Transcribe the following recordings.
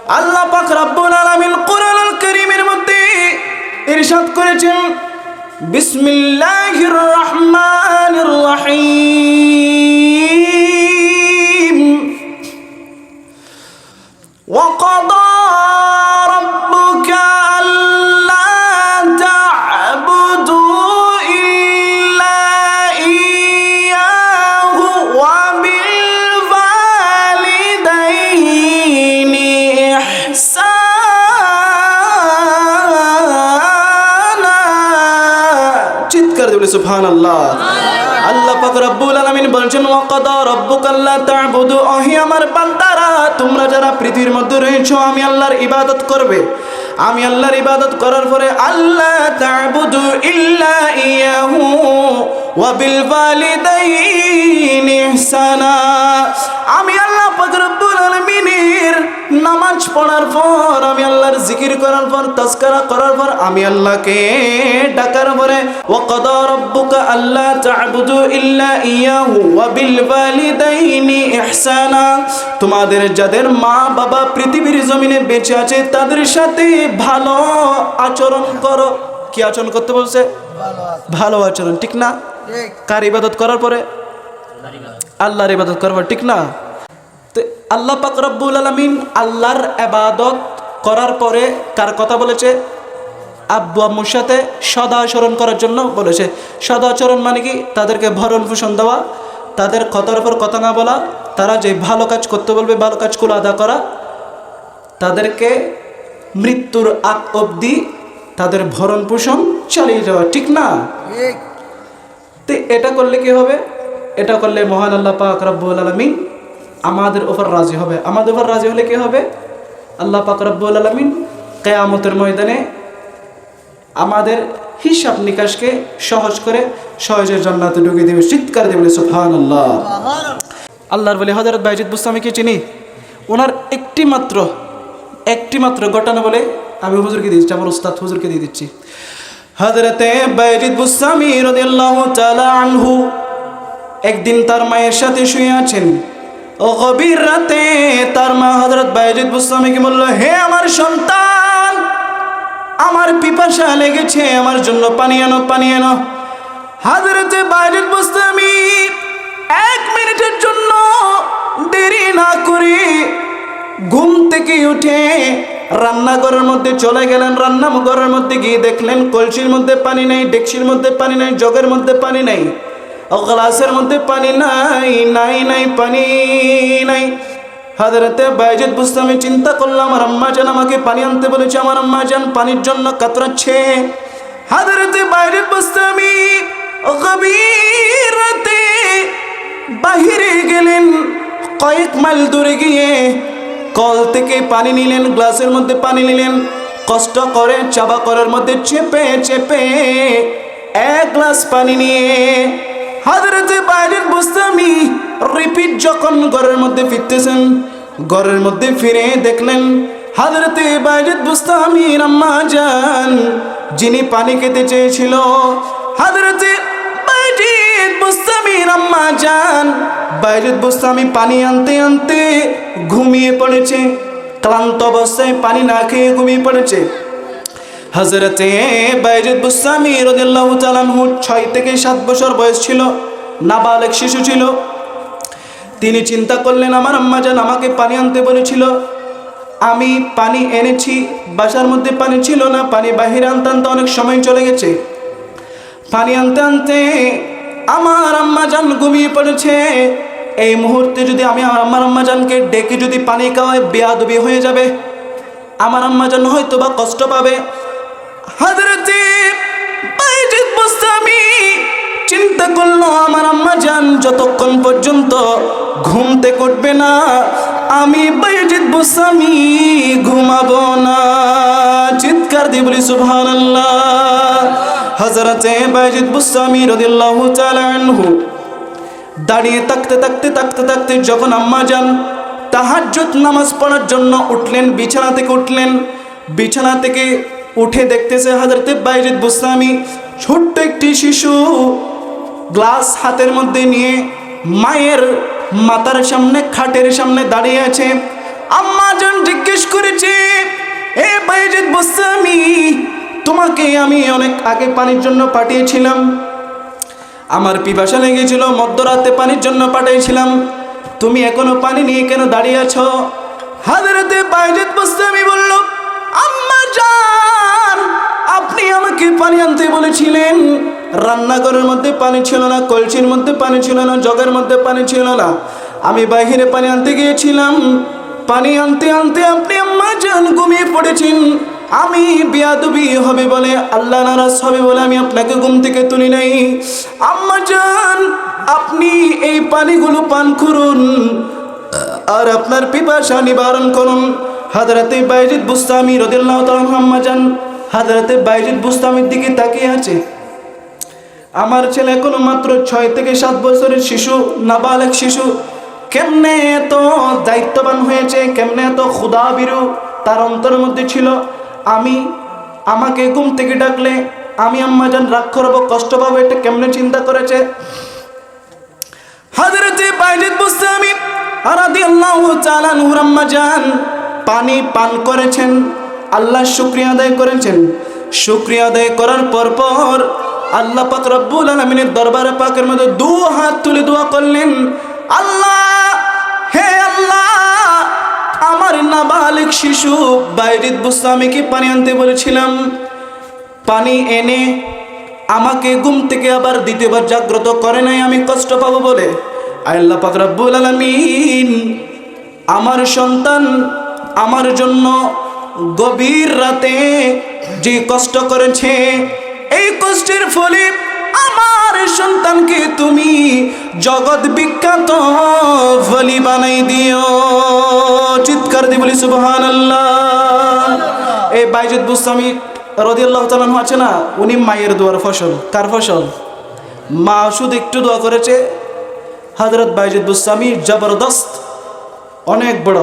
আল্লাহ পাক রব্বুল আলামিন কোরআনুল কারীমের মধ্যে ইরশাদ করেছেন, বিসমিল্লাহির রহমানির রহিম, ওয়াকাদা রাব্বুকা আল্লা তা'বুদু ইল্লা ইয়্যাহু ওয়া বিল ওয়ালিদাইনি ইহসানা। চিৎকার দিয়ে বলে সুবহানাল্লাহ। আল্লাহ পাক রব্বুল আলামিন বলছেন, ওয়াকাদা রাব্বুকা আল্লা তা'বুদু, ওহে আমার বান্দারা, তোমরা যারা পৃথিবীর মধ্যে রয়েছো আমি আল্লাহর ইবাদত করবে। আমি আল্লাহর ইবাদত করার পরে আল্লাহ তা'বুদু ইল্লা ইয়াহু ওয়া বিল ওয়ালিদাইনি ইহসানা। আমি আল্লাহ পাক রব্বুল আলামিনের নামাজ পড়ার পর, আমি আল্লাহর জিকির করার পর, তাজকিরা করার পর, আমি আল্লাহকে ডাকার পরে ওয়াকাদা রাব্বুকা আল্লা তা'বুদু ইল্লা ইয়াহু ওয়া বিল ওয়ালিদাইনি ইহসানা। তোমাদের যাদের মা বাবা পৃথিবীর জমিনে বেঁচে আছে তাদের সাথে ভালো আচরণ করো। কি আচরণ করতে বলছে? ভালো আচরণ, ঠিক না? কার ইবাদত করার পরে? আল্লাহর ইবাদত করার পর, ঠিক না? তো আল্লাহ পাক রব্বুল আলামিন আল্লাহর ইবাদত করার পরে কার কথা বলেছে? আব্বু আম্মুর সাথে সদাচরণ করার জন্য বলেছে। সদাচরণ মানে কি? তাদেরকে ভরণ পোষণ দেওয়া, তাদের কথার উপর কথা না বলা, তারা যে ভালো কাজ করতে বলবে ভালো কাজগুলো আদা করা, তাদেরকে মৃত্যুর আগ অবধি তাদের ভরণ পোষণ চালিয়ে যাওয়া, ঠিক না? তো এটা করলে কি হবে? এটা করলে মহান আল্লাহ পাক রব্বুল আলামিন আমাদের উপর রাজি হবে। আমাদের উপর রাজি হলে কি হবে? আল্লাহ পাক রব্বুল আলামিন কিয়ামতের ময়দানে আমাদের হিসাব নিকাশকে সহজ করে সহজে জান্নাতে ঢুকিয়ে দেবে। চিৎকার দিয়ে বলে সুবহানাল্লাহ। আল্লাহর বলে হযরত বাইজিদ বুস্তামিকে চিনি। ওনার একটি মাত্র ঘটনা বলে আমি হুজুরকে দিয়ে দিচ্ছি, আমার উস্তাদ হুজুরকে দিয়ে দিচ্ছি। হযরতে বাইজিদ বুস্তামি রাদিয়াল্লাহু তাআলা আনহু একদিন তার মায়ের সাথে শুয়ে আছেন। ও গভীর রাতে তার মা হযরত বাইজিদ বুস্তামিকে বলল, হে আমার সন্তান, আমার পিপাসা লেগেছে, আমার জন্য পানি আনো, পানি আনো। হযরতে বাইজিদ বুস্তামি 1 মিনিটের জন্য দেরি না করে ঘুম থেকে উঠে রান্নাঘরের মধ্যে চলে গেলেন। রান্নাঘরের মধ্যে গিয়ে দেখলেন কলসির মধ্যে পানি নেই, ডেকচির মধ্যে পানি নেই, জগের মধ্যে পানি নেই, গ্লাসের মধ্যে পানি নাই, পানি নাই। হযরতে বাইজিদ বুস্তামি চিন্তা করলো, আমার আম্মা জান আমাকে পানি আনতে বলেছে, আমার আম্মা জান পানির জন্য কাতরাচ্ছে। হযরতে বাইজিদ বুস্তামি গভীর রাতে বাহিরে গেলেন, কয়েক মাইল দূরে গিয়ে কল থেকে পানি নিলেন, গ্লাসের মধ্যে পানি নিলেন, কষ্ট করে চাবা করার মধ্যে চেপে 1 গ্লাস পানি নিয়ে হযরতে বাইজিদ বুস্তামি রিপিট যখন ঘরের মধ্যে ফিরতেছেন, ঘরের মধ্যে ফিরে দেখলেন হযরতে বাইজিদ বুস্তামির আম্মা জান যিনি পানি খেতে চেয়েছিল, হযরতে বাইজিদ বুস্তামির আম্মা জান বাইজিদ বুস্তামি পানি আনতে আনতে ঘুমিয়ে পড়েছে। ক্লান্ত অবস্থায় পানি না খেয়ে ঘুমিয়ে পড়েছে। হযরতে বাইজিদ বুস্তামি রাদিয়াল্লাহু তাআলা আনহু 6 থেকে 7 বছর বয়স ছিল, নাবালেগ শিশু ছিল। তিনি চিন্তা করলেন, আমার আম্মা জান আমাকে পানি আনতে বলেছিল, আমি পানি এনেছি, বাসার মধ্যে পানি ছিল না, পানি বাহিরে আনতে আনতে অনেক সময় চলে গেছে। পানি আনতে আনতে আমার আম্মা জান ঘুমিয়ে পড়েছে। এই মুহূর্তে যদি আমি আমার আম্মা জানকে ডেকে যদি পানি খাওয়াই বেয়াদবি হয়ে যাবে, আমার আম্মা জান হয়তো বা কষ্ট পাবে। হযরতে বাইজিদ বুস্তামি চিন্তা করলো, আমার আম্মা জান যতক্ষণ পর্যন্ত ঘুম থেকে উঠবে না আমি বাইজিদ বুস্তামি ঘুমাবো না। চিৎকার দিয়ে বলি সুবহানাল্লাহ। হযরতে বাইজিদ বুস্তামি রাদিয়াল্লাহু তাআলা আনহু দাঁড়িয়ে থাকতে যখন আম্মা জান তাহাজ্জুদ নামাজ পড়ার জন্য উঠলেন, বিছানা থেকে উঠলেন, বিছানা থেকে উঠে দেখতেছে হযরতে বাইজিদ বুস্তামি ছোট্ট একটি শিশু গ্লাস হাতের মধ্যে নিয়ে মায়ের মাথার সামনে খাটের সামনে দাঁড়িয়ে আছে। আম্মা জান জিজ্ঞেস করেছে, আমি অনেক আগে পানির জন্য পাঠিয়েছিলাম, আমার পিপাসা লেগেছিল, মধ্যরাতে পানির জন্য পাঠিয়েছিলাম, তুমি এখনো পানি নিয়ে কেন দাঁড়িয়ে আছো? হযরতে বাইজিদ বুস্তামি বলল, আম্মা জান, আপনি আমাকে পানি আনতে বলেছিলেন, রান্নাঘরের মধ্যে পানি ছিল না, কলসির মধ্যে পানি ছিল না, জগের মধ্যে পানি ছিল না, আমি বাইরে পানি আনতে গিয়েছিলাম, পানি আনতে আনতে আপনি আম্মা জান ঘুমিয়ে পড়েছেন, আমি বেয়াদবি হবে বলে, আল্লাহ নারাজ হবে বলে আমি আপনাকে ঘুম থেকে তুলি নাই। আম্মা জান, আপনি এই পানিগুলো পান করুন আর আপনার পিপাসা নিবারণ করুন। হযরতে বাইজিদ বুস্তামি রাদিয়াল্লাহু তাআলা আম্মা জান হযরতে বাইজিদ বুস্তামির দিকে তাকিয়ে আছে। আমার ছেলে এখনো মাত্র 6 থেকে 7 বছরের শিশু, নাবালেগ শিশু, কেমনে এত দায়িত্ববান হয়েছে, কেমনে এত ক্ষুধাভীরু তার অন্তরের মধ্যে ছিল। আমাকে ঘুম থেকে ডাকলে আমি আম্মা জান রাগ করবো, কষ্ট পাবো, এটা কেমনে চিন্তা করেছে। হযরতে বাইজিদ বুস্তামি রাদিয়াল্লাহু তাআলা আনহু আম্মা জান পানি পান করেছেন, আল্লাহর শুকরিয়া আদায় করেছেন। শুকরিয়া আদায় করার পর আল্লাহ পাক রব্বুল আলামিনের দরবারে পাকের মধ্যে 2 হাত তুলে দোয়া করলেন, আল্লাহ, হে আল্লাহ, আমার নাবালিগ শিশু বাইজিদ বুস্তামিকে পানি আনতে বলেছিলাম, পানি এনে আমাকে ঘুম থেকে আবার দ্বিতীয়বার জাগ্রত করে নাই আমি কষ্ট পাবো বলে। আল্লাহ পাক রব্বুল আলামিন আমার সন্তান আমার জন্য গভীর রাতে যে কষ্ট করেছে, এই কষ্টের ফলে আমার সন্তানকে তুমি জগৎ বিখ্যাত ওলি বানাই দিও। চিৎকার দিয়ে বলি সুবহানাল্লাহ। এই বাইজিদ বুস্তামি রাদিয়াল্লাহু তাআলা আনহু আছে না, উনি মায়ের দোয়ার ফসল। কার ফসল? মা শুধু একটু দোয়া করেছে, হযরত বাইজিদ বুস্তামি জবরদস্ত অনেক বড়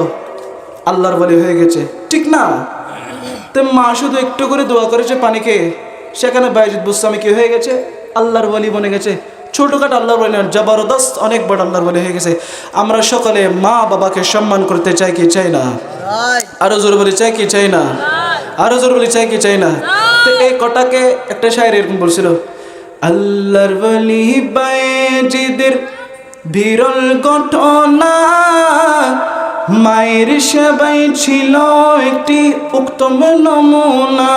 আল্লাহর ওলি হয়ে গেছে, ঠিক না? তো মা শুধু একটু করে দোয়া করেছে পানিকে, সেখানে বাইজিদ বুস্তামি কি হয়ে গেছে? আল্লাহর ওলি বনে গেছে। ছোটখাটো আল্লাহর ওলি না, জবরদস্ত অনেক বড় আল্লাহর ওলি হয়ে গেছে। আমরা সকলে মা বাবাকে সম্মান করতে চাই কি চাই না? আরো জোর বলি চাই কি চাই না? আরো জোর বলি চাই কি চাই না? তো এই কটাকে একটা শায়ের এরকম বলছিল, আল্লাহর ওলি বাইজিদের বিরল ঘটনা, মায়ের সেবাই ছিল একটি উত্তম নমুনা।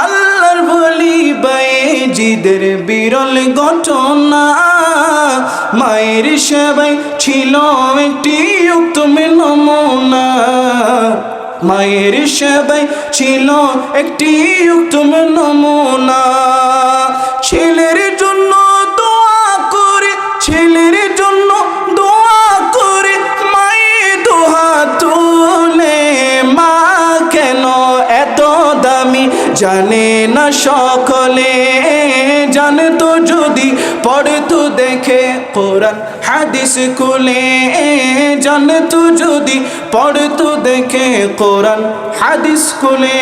আল্লাহর ওলি বাইজিদের বিরল ঘটনা, মায়ের সেবাই ছিল একটি উত্তম নমুনা, মায়ের সেবাই ছিল একটি উত্তম নমুনা। ছেলের জন্য দোয়া করে, ছেলের জন্য দোয়া করে মায়ের দোয়া তুলে, মা কেন এত দামি জানে না সকলে, জানে তো যদি পড়ে তো দেখে কোরআন হাদিস খুলে, জানে তো যদি পড়ে তো দেখে কোরআন হাদিস খুলে।